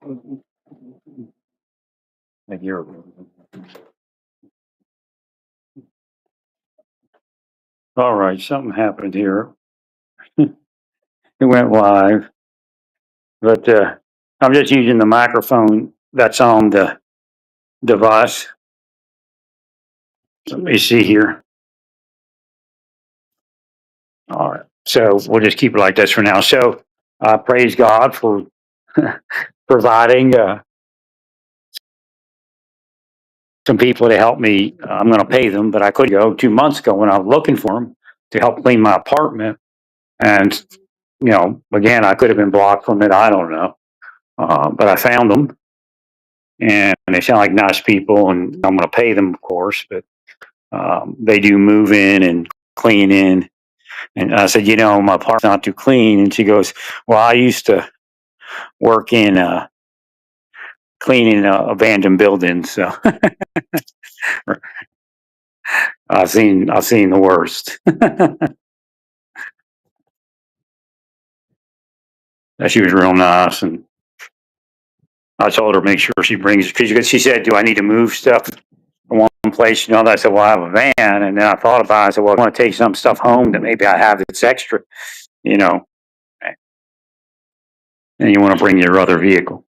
A year ago. All right, something happened here. It went live, but I'm just using the microphone that's on the device. Let me see here. All right, so we'll just keep it like this for now. So praise God for providing some people to help me. I'm going to pay them, but I could go 2 months ago when I was looking for them to help clean my apartment. And, again, I could have been blocked from it. I don't know. But I found them and they sound like nice people and I'm going to pay them, of course, but they do move in and clean in. And I said, my apartment's not too clean. And she goes, well, I used to work in cleaning abandoned buildings. So I've seen the worst. She was real nice, and I told her make sure she brings because she said, "Do I need to move stuff from one place?" I said, "Well, I have a van," and then I thought about it. I said, "Well, I want to take some stuff home that maybe I have that's extra, you know, and you want to bring your other vehicle."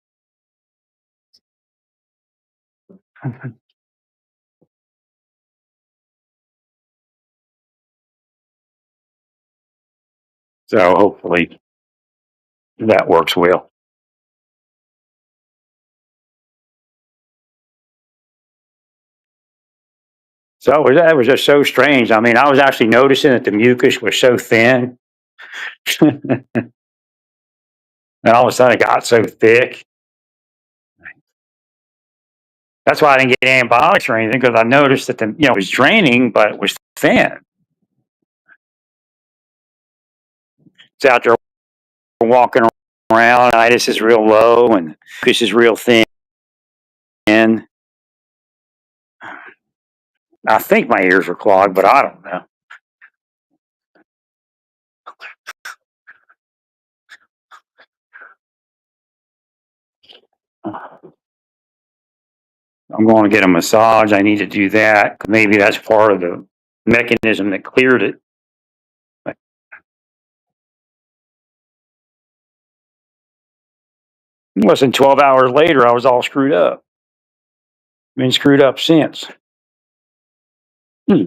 So hopefully that works well. So that was just so strange. I mean, I was actually noticing that the mucus was so thin, and all of a sudden it got so thick. That's why I didn't get antibiotics or anything because I noticed that it was draining, but it was thin. It's out there walking around. Itis is real low and mucus is real thin. I think my ears were clogged, but I don't know. I'm going to get a massage. I need to do that. Maybe that's part of the mechanism that cleared it. It less than 12 hours later, I was all screwed up. Been screwed up since. Hmm.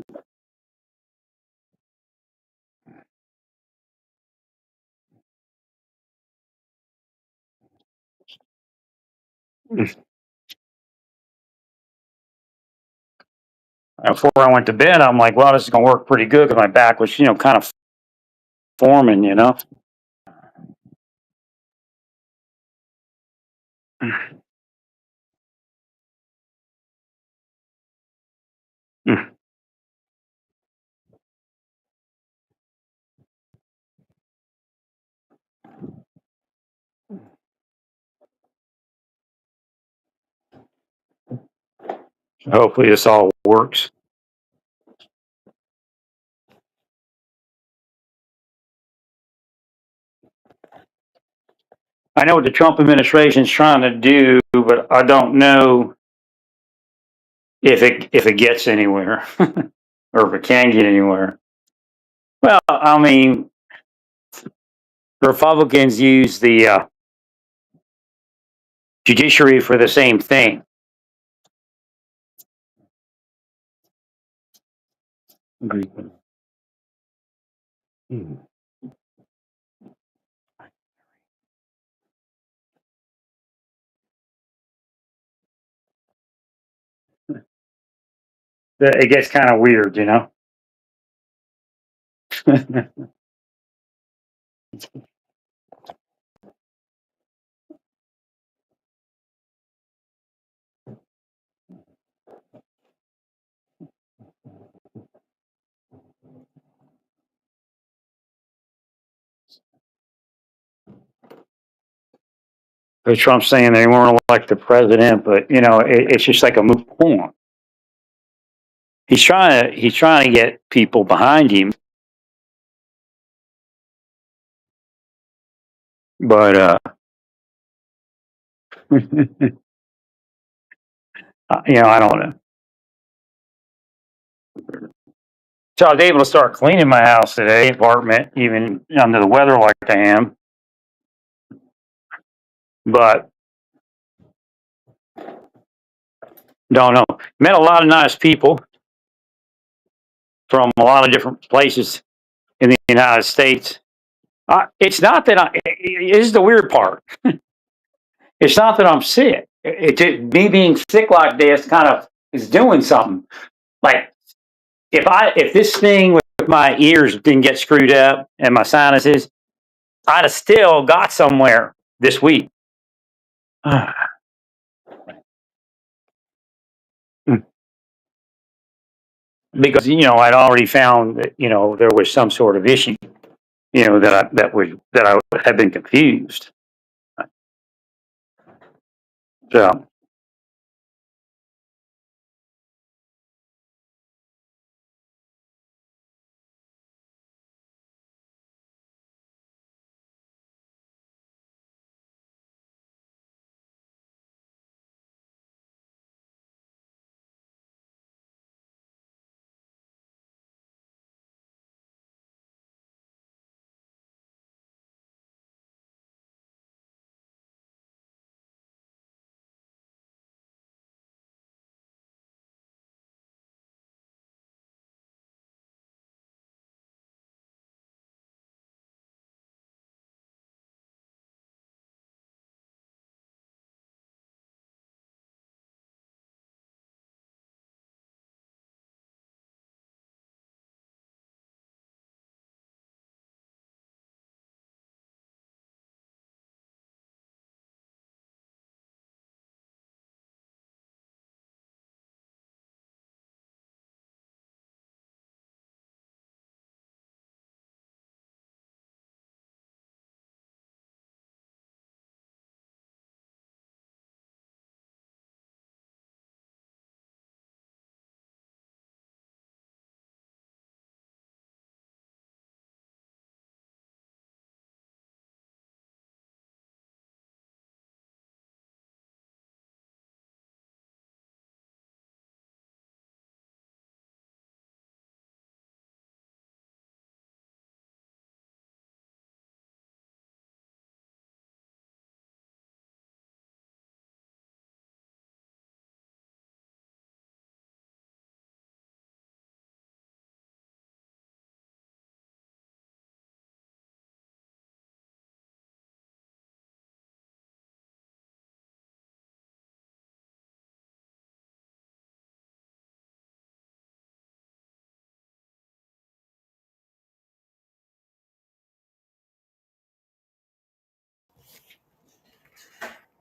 Before I went to bed, I'm like, well, this is going to work pretty good because my back was, kind of forming. Hopefully this all works. I know what the Trump administration is trying to do, but I don't know if it gets anywhere or if it can get anywhere. Well, I mean, Republicans use the judiciary for the same thing. It gets kind of weird. But Trump's saying they won't elect the president, but it's just like a moot point. He's trying to get people behind him, but I don't know. So I was able to start cleaning my house today, apartment, even under the weather like I am. But don't know. Met a lot of nice people from a lot of different places in the United States. It's not that it is the weird part. It's not that I'm sick. Me being sick like this kind of is doing something. Like if this thing with my ears didn't get screwed up and my sinuses, I'd have still got somewhere this week. Because I'd already found that there was some sort of issue that I had been confused. So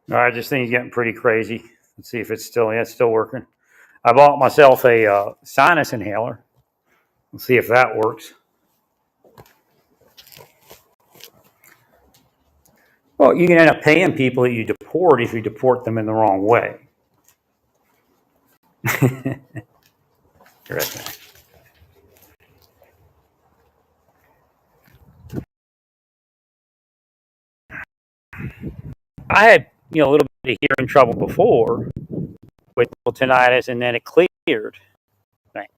all right, this thing's getting pretty crazy. Let's see if it's still working. I bought myself a sinus inhaler. Let's see if that works. Well, you can end up paying people that you deport if you deport them in the wrong way. Right. I had a little bit of hearing trouble before with tinnitus, and then it cleared. Right.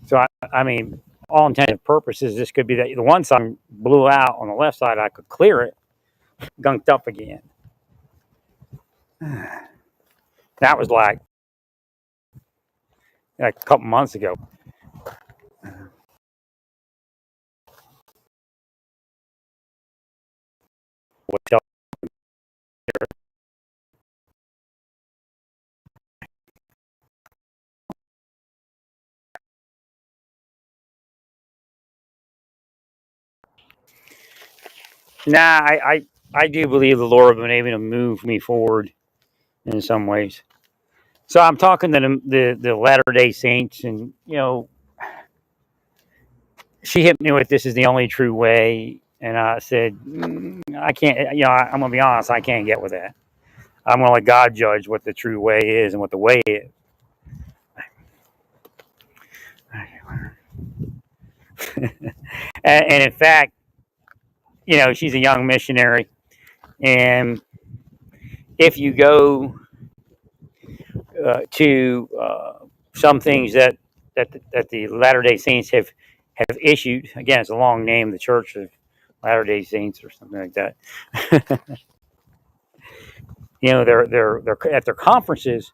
So I mean, all intents and purposes, this could be that the one side blew out on the left side. I could clear it, gunked up again. That was like a couple months ago. Nah, I do believe the Lord has been able to move me forward in some ways. So I'm talking to the Latter Day Saints, and she hit me with this is the only true way, and I said I can't. I'm gonna be honest, I can't get with that. I'm gonna let God judge what the true way is and what the way is. And in fact, she's a young missionary, and if you go to some things that the Latter Day Saints have issued. Again, it's a long name, the Church of Latter Day Saints or something like that. They're at their conferences.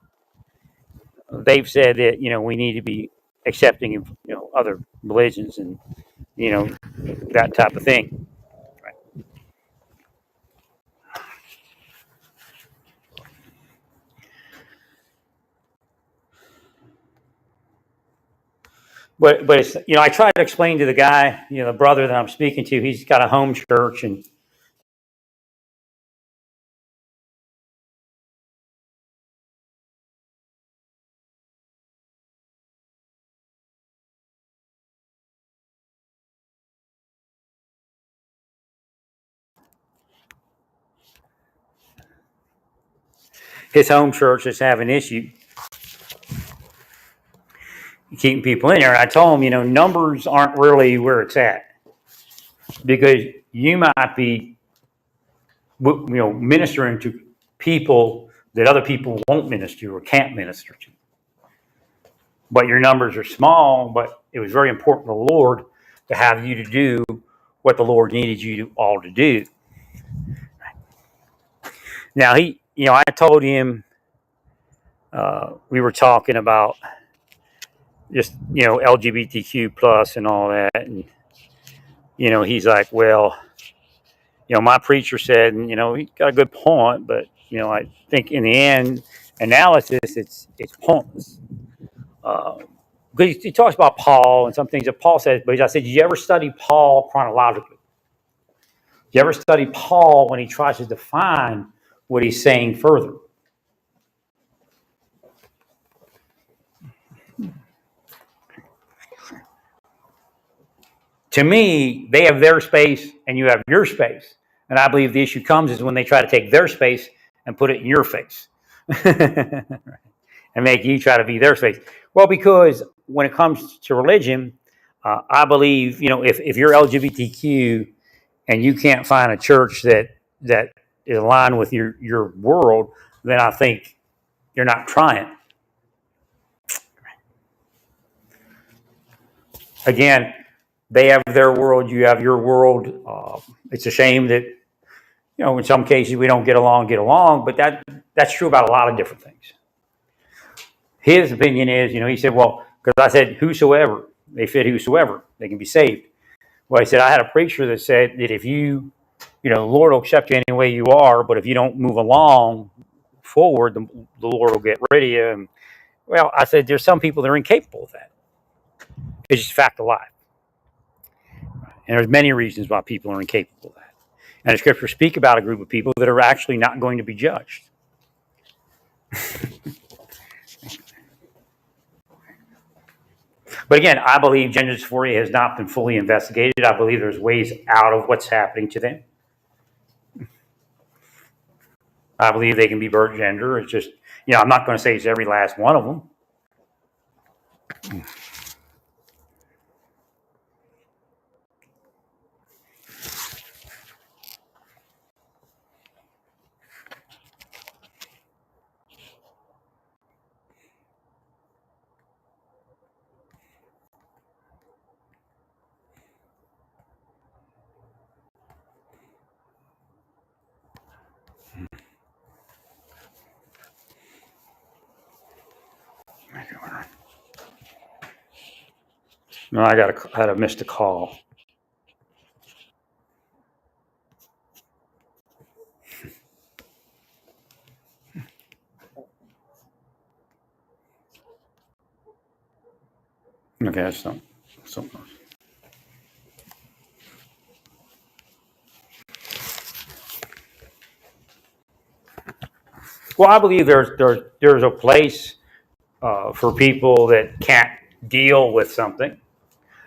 They've said that we need to be accepting of other religions and you know that type of thing. But it's I try to explain to the guy, the brother that I'm speaking to. He's got a home church, and his home church is having issue keeping people in there. And I told him, numbers aren't really where it's at because you might be, ministering to people that other people won't minister or can't minister to. But your numbers are small, but it was very important to the Lord to have you to do what the Lord needed you to all to do. Now I told him we were talking about just LGBTQ plus and all that, and he's like, well, my preacher said, and he got a good point, but I think in the end analysis, it's pointless. Because he talks about Paul and some things that Paul says, but I said, did you ever study Paul chronologically? Did you ever study Paul when he tries to define what he's saying further? To me, they have their space and you have your space. And I believe the issue comes is when they try to take their space and put it in your face and make you try to be their space. Well, because when it comes to religion, I believe, if you're LGBTQ and you can't find a church that is aligned with your world, then I think you're not trying. Again, they have their world, you have your world. It's a shame that in some cases we don't get along, but that's true about a lot of different things. His opinion is, he said, well, because I said, whosoever, they fit whosoever, they can be saved. Well, he said, I had a preacher that said that if the Lord will accept you any way you are, but if you don't move along forward, the Lord will get rid of you. And, well, I said, there's some people that are incapable of that. It's just a fact of life. And there's many reasons why people are incapable of that. And the scriptures speak about a group of people that are actually not going to be judged. But again, I believe gender dysphoria has not been fully investigated. I believe there's ways out of what's happening to them. I believe they can be birth gender. It's just, I'm not going to say it's every last one of them. No, I had a missed a call. Okay, that's something else. Well, I believe there's a place for people that can't deal with something.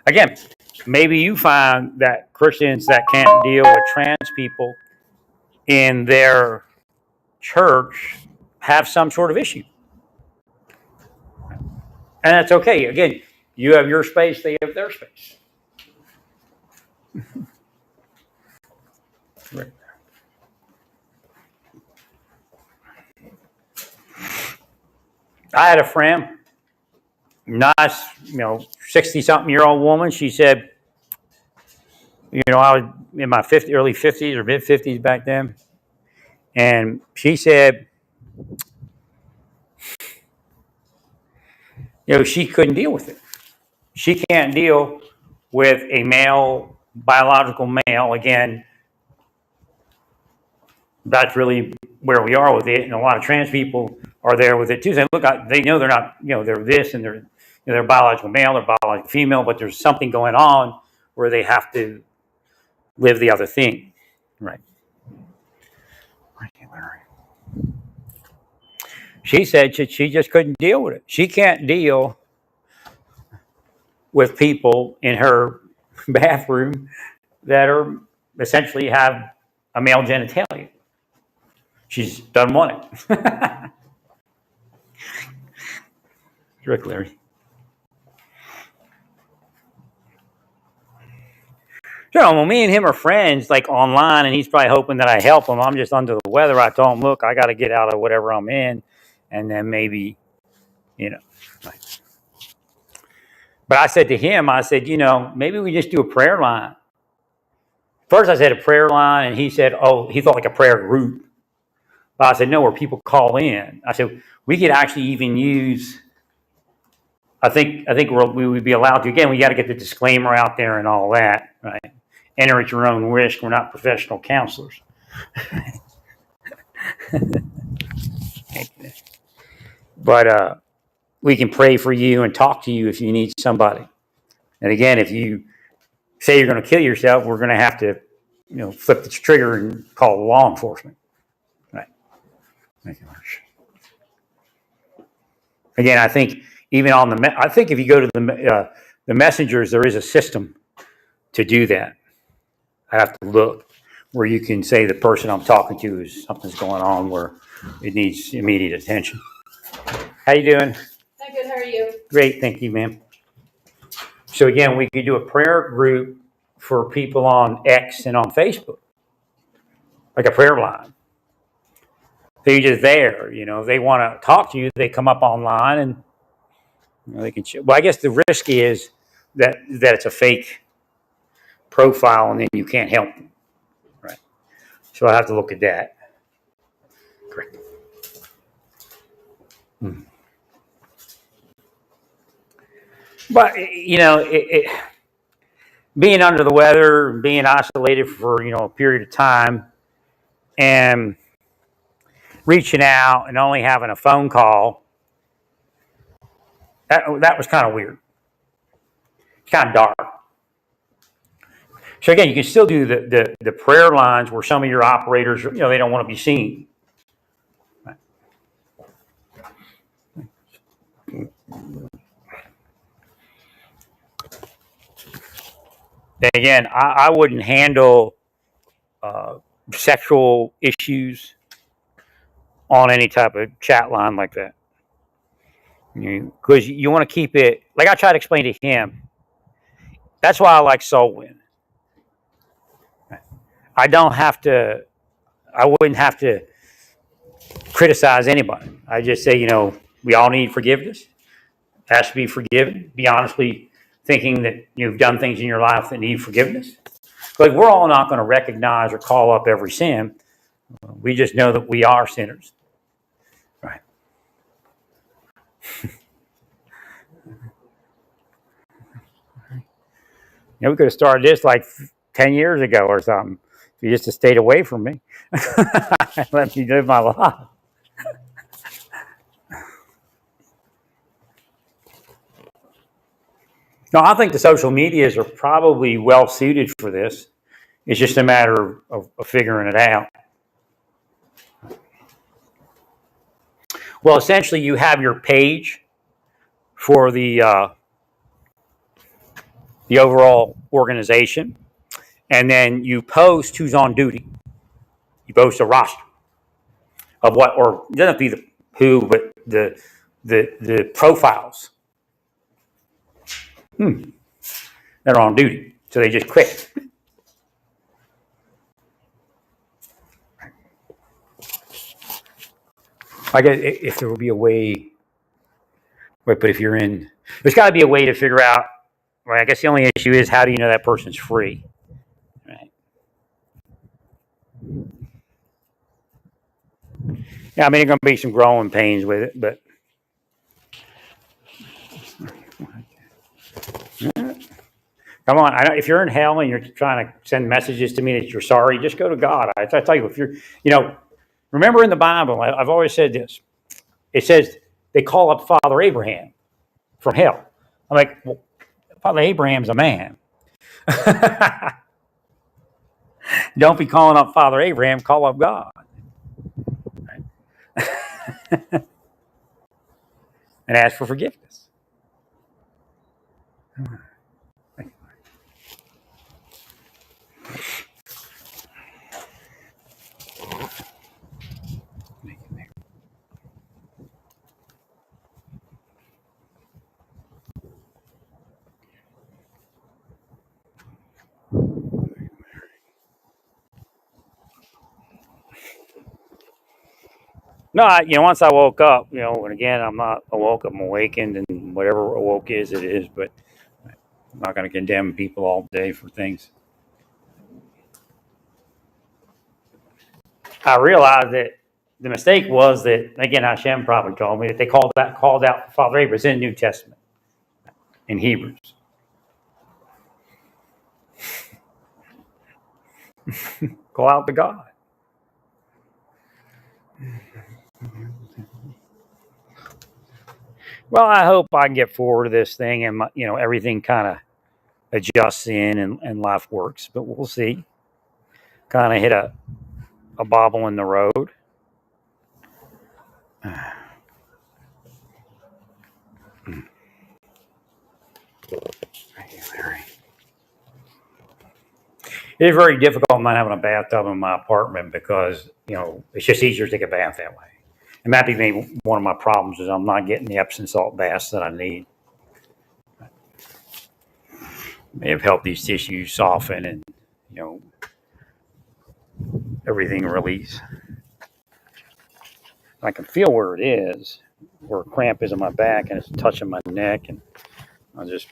Again, maybe you find that Christians that can't deal with trans people in their church have some sort of issue. And that's okay. Again, you have your space, they have their space. Right. I had a friend, nice, 60-something-year-old woman. She said, I was in my early 50s or mid 50s back then. And she said, she couldn't deal with it. She can't deal with a male, biological male. Again, that's really where we are with it. And a lot of trans people are there with it too. Saying, look, they know they're not, they're this and they're biological male, they're biological female, but there's something going on where they have to live the other thing. Right. She said she just couldn't deal with it. She can't deal with people in her bathroom that are essentially have a male genitalia. She doesn't want it. Rick Larry. Well, me and him are friends, like online, and he's probably hoping that I help him. I'm just under the weather. I told him, look, I got to get out of whatever I'm in, and then maybe, But I said to him, I said, maybe we just do a prayer line. First, I said a prayer line, and he said, oh, he thought like a prayer group. But I said, no, where people call in. I said, we could actually even use. I think we would be allowed to. Again, we got to get the disclaimer out there and all that, right? Enter at your own risk. We're not professional counselors. But we can pray for you and talk to you if you need somebody. And again, if you say you're going to kill yourself, we're going to have to, flip the trigger and call law enforcement. Right. Thank you, Marsh. Again, I think even on I think if you go to the messengers, there is a system to do that. I have to look where you can say the person I'm talking to is something's going on where it needs immediate attention. How you doing? I'm good. How are you? Great, thank you, ma'am. So again, we could do a prayer group for people on X and on Facebook, like a prayer line. They're just there, if they want to talk to you, they come up online and they can. Well, I guess the risk is that it's a fake profile and then you can't help them, right? So I have to look at that. Correct. But being under the weather, being isolated for a period of time, and reaching out and only having a phone call, that was kind of weird. It's kind of dark. So again, you can still do the prayer lines where some of your operators, they don't want to be seen. Again, I wouldn't handle sexual issues on any type of chat line like that. Because you want to keep it, like I try to explain to him, that's why I like SoulWin. I wouldn't have to criticize anybody. I just say, we all need forgiveness. It has to be forgiven. Be honestly thinking that you've done things in your life that need forgiveness. But we're all not going to recognize or call up every sin. We just know that we are sinners. Right. We could have started this like 10 years ago or something. If you just stayed away from me. Let me live my life. No, I think the social medias are probably well suited for this. It's just a matter of figuring it out. Well, essentially, you have your page for the overall organization, and then you post who's on duty. You post a roster of what, or it doesn't have to be the who, but the profiles that are on duty. So they just quit. I guess if there would be a way But if you're in, there's got to be a way to figure out. Right. I guess the only issue is how do you know that person's free? Right. Yeah, I mean, there's going to be some growing pains with it, but come on. If you're in hell and you're trying to send messages to me that you're sorry, just go to God. I tell you, if you're, remember in the Bible, I've always said this. It says they call up Father Abraham from hell. I'm like, well, Father Abraham's a man. Don't be calling up Father Abraham, call up God. And ask for forgiveness. No, once I woke up, and again, I'm not awoke, I'm awakened, and whatever awoke is, it is, but I'm not going to condemn people all day for things. I realized that the mistake was that, again, Hashem probably told me that they called out Father Abraham. It's in the New Testament, in Hebrews. Call out to God. Well, I hope I can get forward to this thing and, everything kind of adjusts in and life works, but we'll see. Kind of hit a bobble in the road. It is very difficult not having a bathtub in my apartment because, it's just easier to take a bath that way. And that be maybe one of my problems is I'm not getting the Epsom salt baths that I need. May have helped these tissues soften and, everything release. I can feel where it is, where a cramp is in my back and it's touching my neck. And I just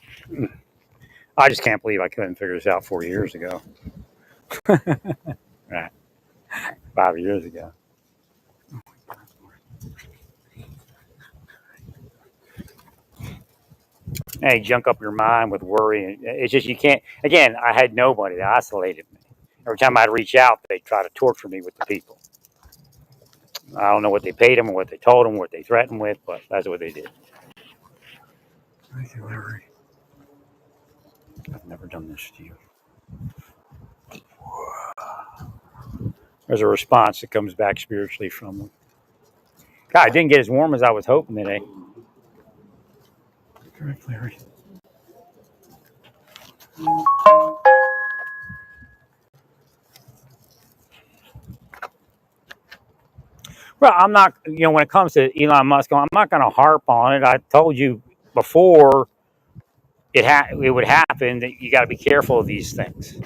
can't believe I couldn't figure this out 4 years ago. Right. 5 years ago. Hey, junk up your mind with worry. It's just you can't. Again, I had nobody that isolated me. Every time I'd reach out, they'd try to torture me with the people. I don't know what they paid them or what they told them, what they threatened with, but that's what they did. Thank you, Larry. I've never done this to you. There's a response that comes back spiritually from them. God, I didn't get as warm as I was hoping today. Correct, Larry. Well, I'm not, when it comes to Elon Musk, I'm not going to harp on it. I told you before it would happen that you got to be careful of these things.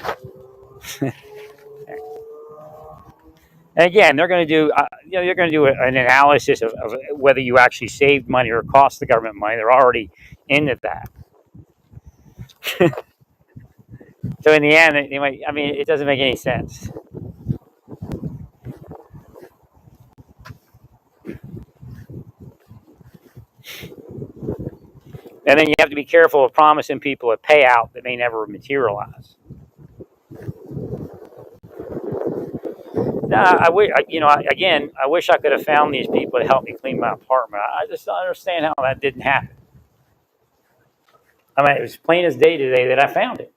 And again, they're going to do, you're going to do an analysis of whether you actually saved money or cost the government money. They're already into that. So in the end, it doesn't make any sense. And then you have to be careful of promising people a payout that may never materialize. No, I wish I could have found these people to help me clean my apartment. I just don't understand how that didn't happen. It was plain as day today that I found it.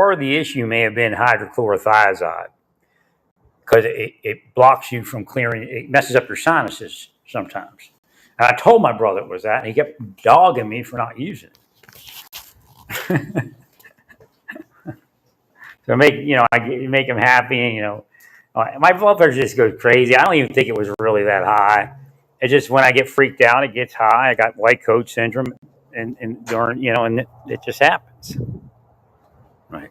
part of the issue may have been hydrochlorothiazide because it blocks you from clearing. It messes up your sinuses sometimes. And I told my brother it was that, and he kept dogging me for not using it. So I make him happy, and my blood pressure just goes crazy. I don't even think it was really that high. It's just when I get freaked out, it gets high. I got white coat syndrome, and during and it just happens. Right.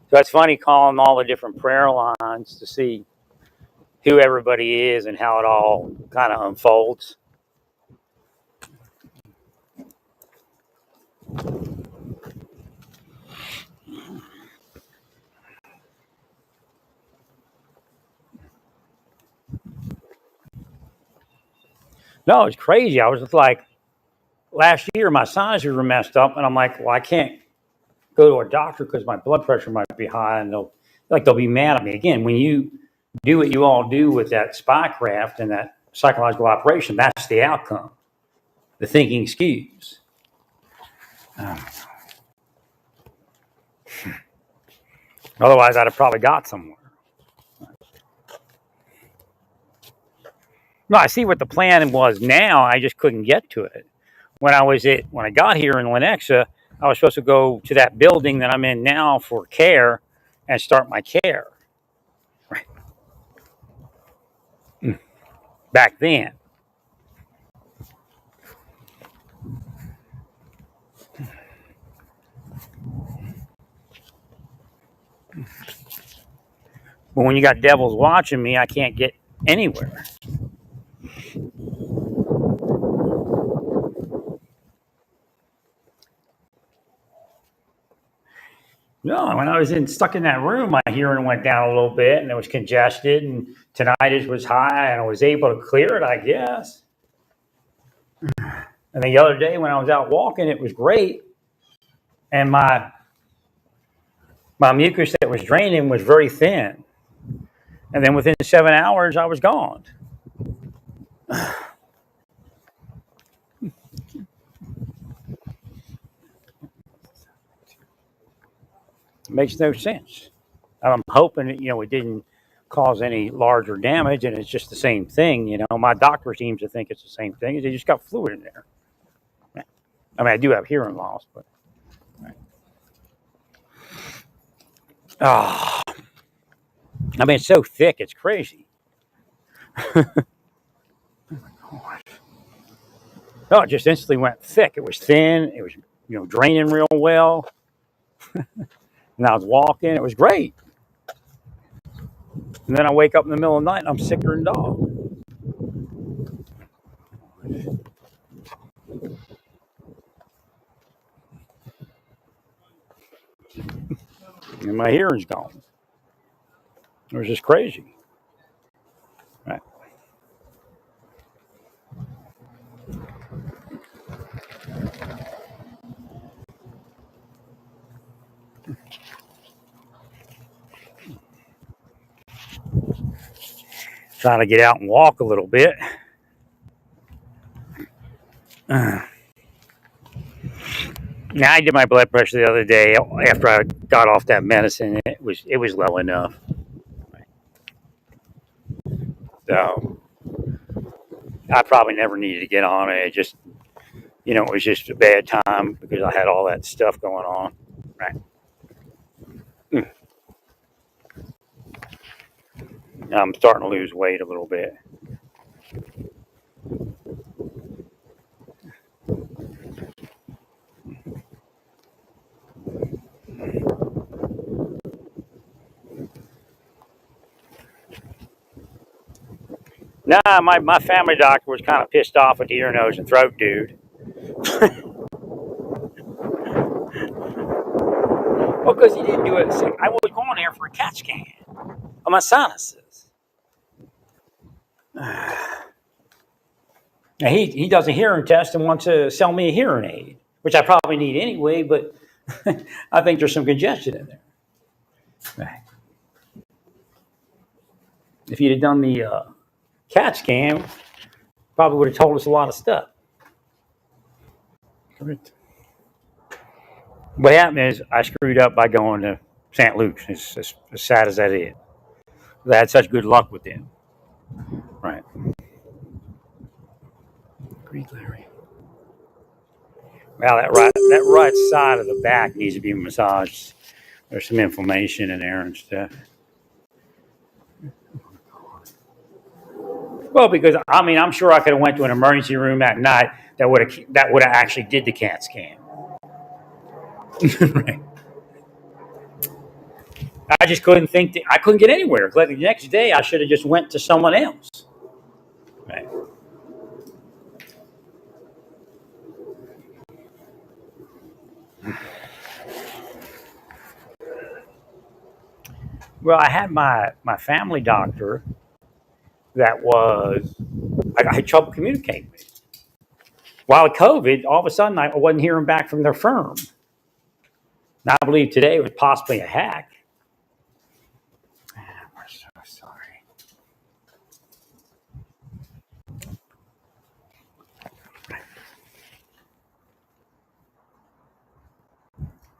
So it's funny calling all the different prayer lines to see who everybody is and how it all kind of unfolds. No, it's crazy. I was just like, last year my sinuses were messed up, and I'm like, well, I can't go to a doctor because my blood pressure might be high, and they'll be mad at me again. When you do what you all do with that spycraft and that psychological operation, that's the outcome. The thinking skews. Otherwise, I'd have probably got somewhere. No, I see what the plan was now. I just couldn't get to it. When I got here in Lenexa, I was supposed to go to that building that I'm in now for care and start my care. Right. Back then. But when you got devils watching me, I can't get anywhere. No, when I was stuck in that room, my hearing went down a little bit, and it was congested, and tinnitus was high, and I was able to clear it, I guess. And the other day when I was out walking, it was great, and my mucus that was draining was very thin, and then within 7 hours, I was gone. It makes no sense. I'm hoping that, it didn't cause any larger damage and it's just the same thing. My doctor seems to think it's the same thing. They just got fluid in there. I mean, I do have hearing loss, but. Right. Oh, I mean, it's so thick, it's crazy. Oh my gosh. No, it just instantly went thick. It was thin. It was, draining real well. And I was walking. It was great. And then I wake up in the middle of the night and I'm sicker than dog. And my hearing's gone. It was just crazy. Right. Trying to get out and walk a little bit. Now, I did my blood pressure the other day after I got off that medicine. It was low enough. So I probably never needed to get on it. It just, it was just a bad time because I had all that stuff going on. Right. I'm starting to lose weight a little bit. Nah, my family doctor was kind of pissed off with the ear, nose, and throat dude. Well, because he didn't do it. I was going there for a CAT scan of my sinuses. Now he does a hearing test and wants to sell me a hearing aid, which I probably need anyway, but I think there's some congestion in there. If he'd have done the CAT scan, probably would have told us a lot of stuff. Correct. What happened is I screwed up by going to St. Luke's. It's as sad as that is. I had such good luck with them. Right. Greek Larry. Well, that right side of the back needs to be massaged. There's some inflammation in there and stuff. Well, because I mean, I'm sure I could have went to an emergency room that night that would have actually did the CAT scan. Right. I just couldn't think. I couldn't get anywhere. Like the next day, I should have just went to someone else. Right. Well, I had my family doctor that was I had trouble communicating with. While COVID, all of a sudden I wasn't hearing back from their firm. Now I believe today it was possibly a hack. I'm so sorry.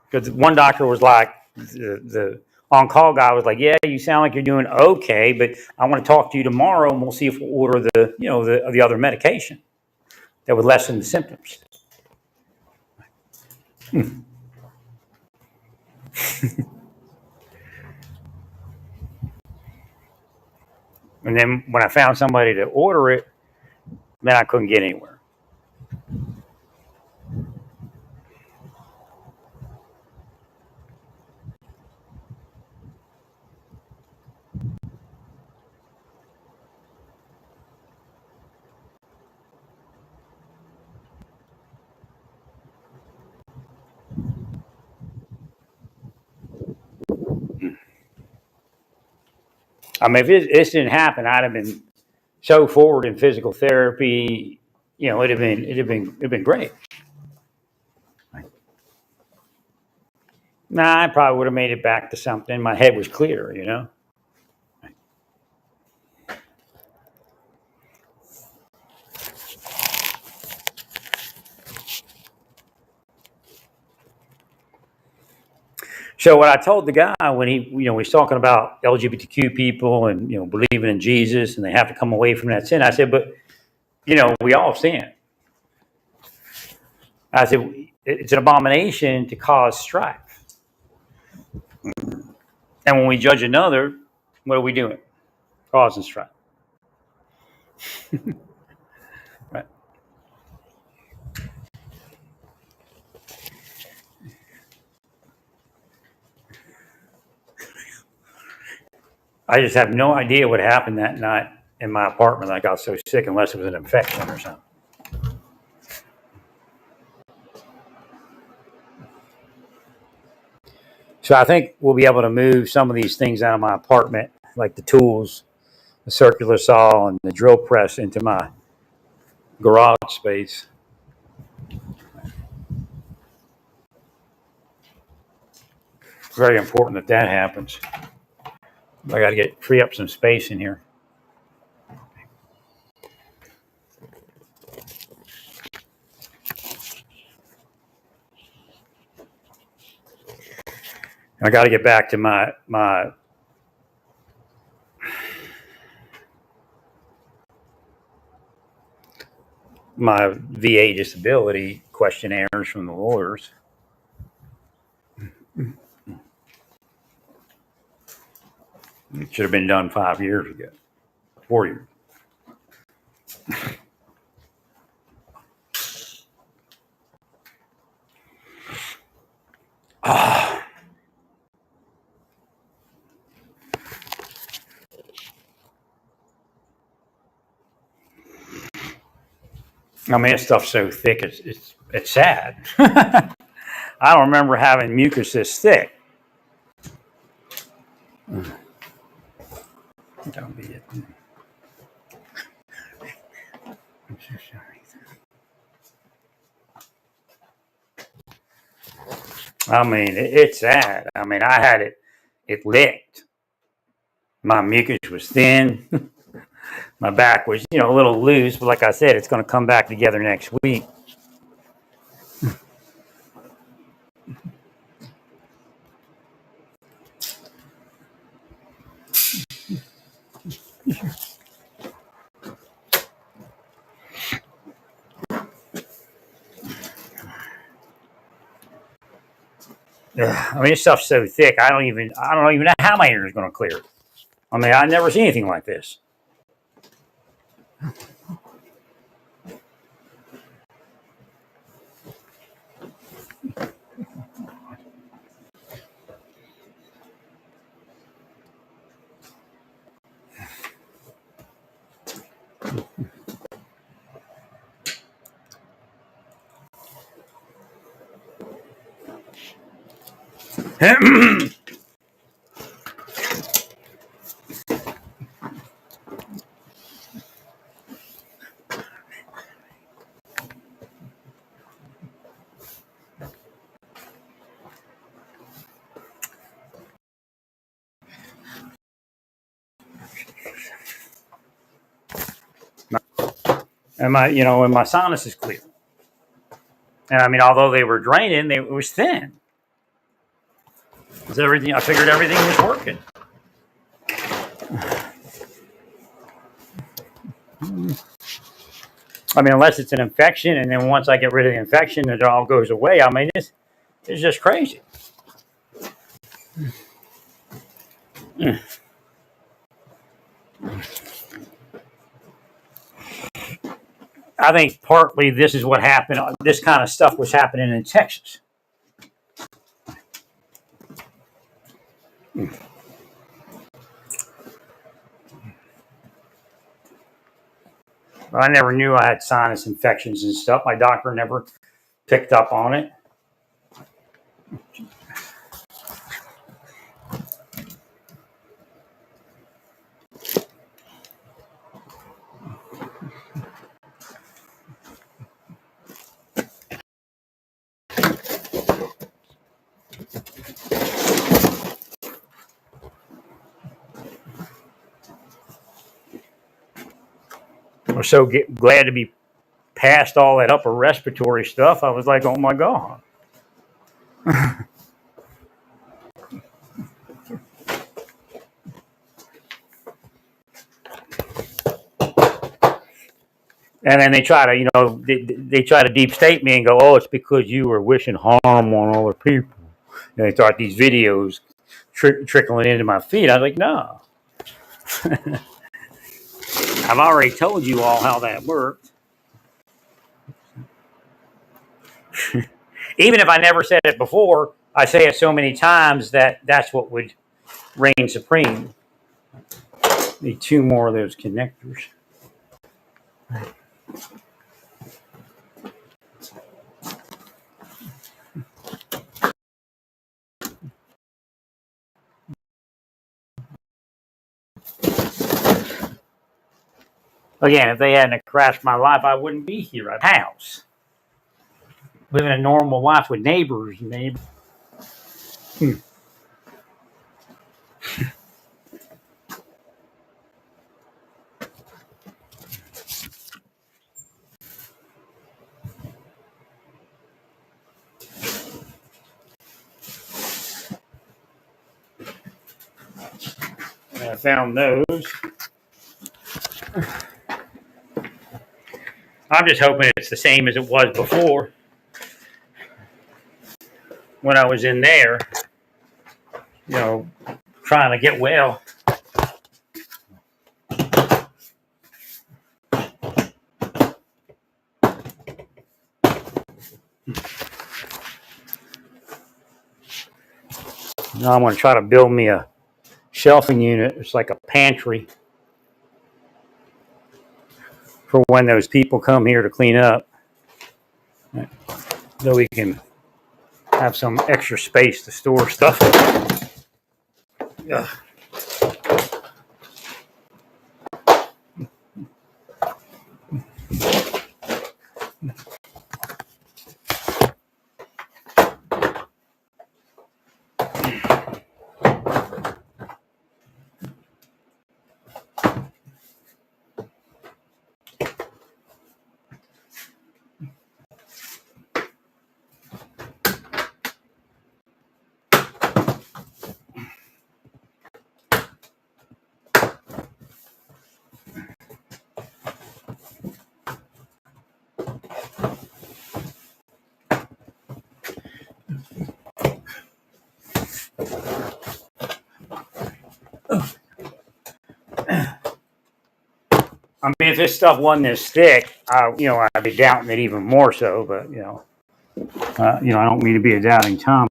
Because one doctor was like, the on-call guy was like, "Yeah, you sound like you're doing okay, but I want to talk to you tomorrow, and we'll see if we'll order the other medication that would lessen the symptoms." And then when I found somebody to order it, then I couldn't get anywhere. I mean, if this didn't happen, I'd have been so forward in physical therapy. It'd been great. Nah, I probably would have made it back to something. My head was clear. So what I told the guy when he's talking about LGBTQ people and believing in Jesus and they have to come away from that sin, I said, but we all sin. I said it's an abomination to cause strife, and when we judge another, what are we doing? Causing strife. Right. I just have no idea what happened that night in my apartment. I got so sick, unless it was an infection or something. So I think we'll be able to move some of these things out of my apartment, like the tools, the circular saw, and the drill press, into my garage space. It's very important that happens. I got to free up some space in here. I got to get back to my VA disability questionnaires from the lawyers. It should have been done 5 years ago, 4 years. I mean, this stuff's so thick, it's sad. I don't remember having mucus this thick. Don't be it. I mean, it's sad. I mean, I had it licked. My mucus was thin. My back was, a little loose, but like I said, it's going to come back together next week. I mean, this stuff's so thick. I don't even know how my ear is going to clear. I mean, I've never seen anything like this. And my sinus is clear. And I mean, although they were draining, it was thin. I figured everything was working. I mean, unless it's an infection, and then once I get rid of the infection, it all goes away. I mean, it's just crazy. I think partly this is what happened. This kind of stuff was happening in Texas. I never knew I had sinus infections and stuff. My doctor never picked up on it. I was so glad to be past all that upper respiratory stuff. I was like, oh my God. And then they try to, they try to deep state me and go, oh, it's because you were wishing harm on other people. And they thought these videos trickling into my feed. I was like, no. I've already told you all how that worked. Even if I never said it before, I say it so many times that that's what would reign supreme. Need two more of those connectors. Again, if they hadn't crashed my life, I wouldn't be here at the house. Living a normal life with neighbors. I found those. I'm just hoping it's the same as it was before when I was in there, trying to get well. Now I'm going to try to build me a shelving unit. It's like a pantry for when those people come here to clean up, so we can have some extra space to store stuff. Ugh. I mean, if this stuff wasn't this thick, I'd be doubting it even more so. But I don't mean to be a doubting Tom.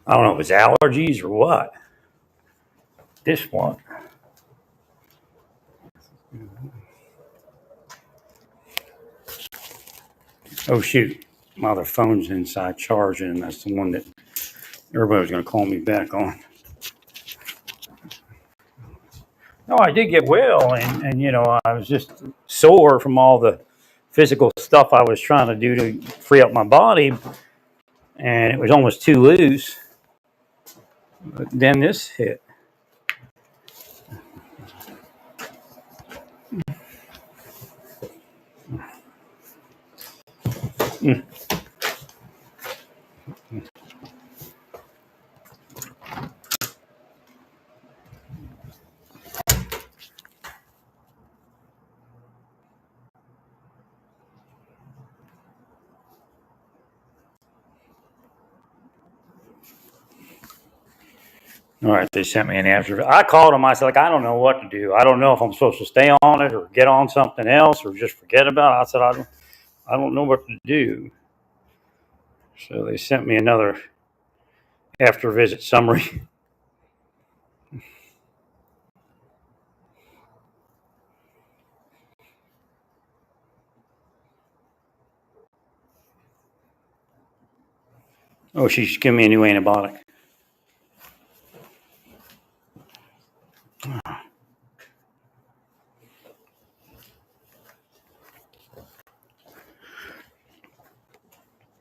I don't know if it's allergies or what. This one. Oh shoot, my other phone's inside charging, and that's the one that everybody was going to call me back on. No, I did get well, and I was just sore from all the physical stuff I was trying to do to free up my body, and it was almost too loose. But then this hit. Mm. All right, they sent me an answer. I called them. I said, I don't know what to do. I don't know if I'm supposed to stay on it or get on something else or just forget about it. I said, I don't know what to do. So they sent me another after visit summary. Oh, she's giving me a new antibiotic.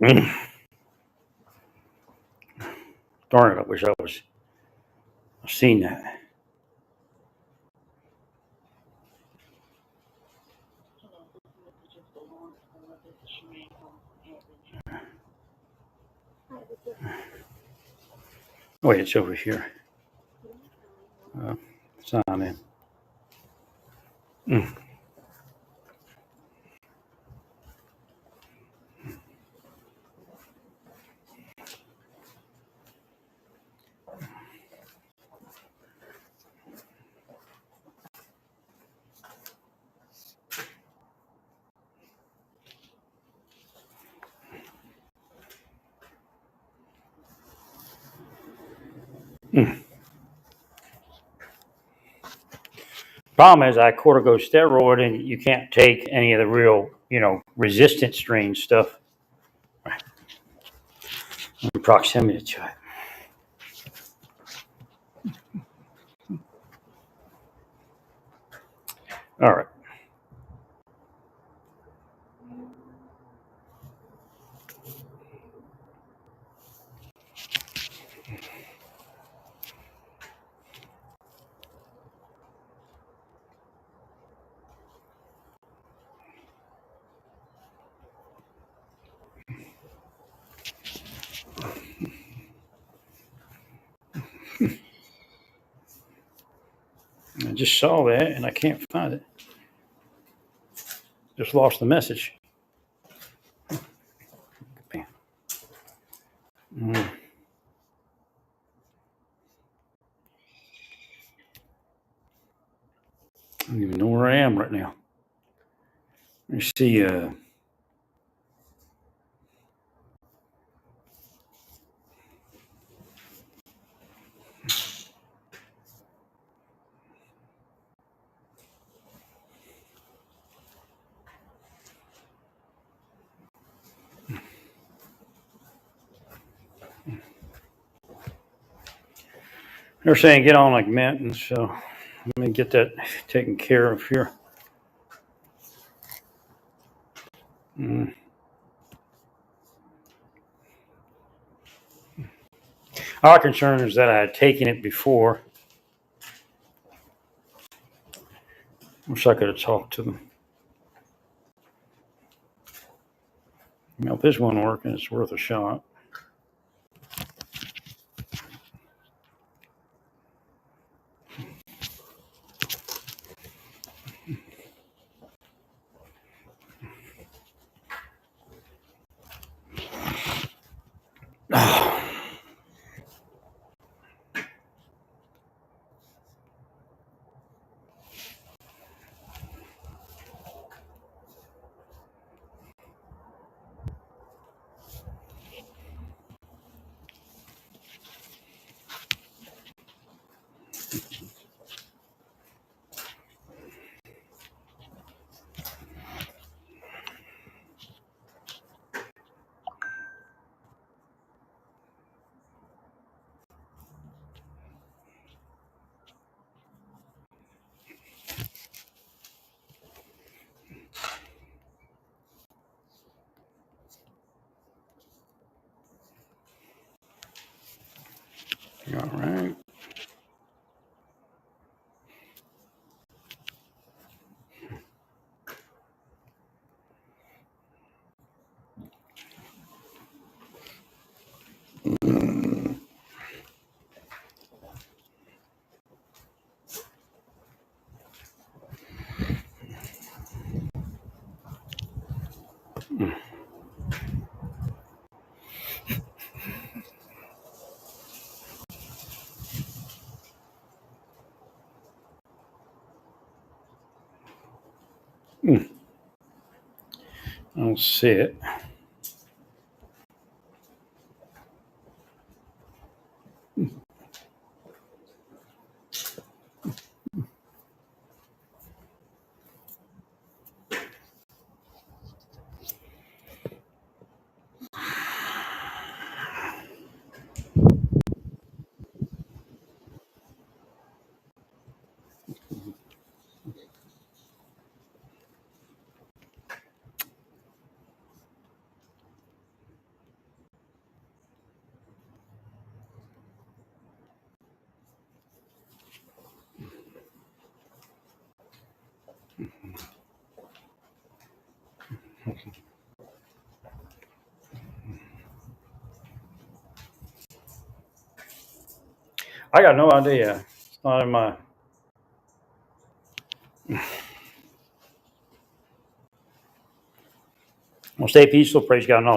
Mm. Darn it, I wish I was seen that. Oh, wait, it's over here. It's on in. Mm. Mm. Problem is, I corticosteroid, and you can't take any of the real, resistant strain stuff. In proximity to it. All right. I just saw that, and I can't find it. Just lost the message. Mm. I don't even know where I am right now. Let me see. They're saying get on like mint, and so let me get that taken care of here. Mm. Our concern is that I had taken it before. Wish I could have talked to them. You know, if this wasn't working, it's worth a shot. All right. I'll see it. I got no idea. It's not in my. Well, stay peaceful. Praise God and all.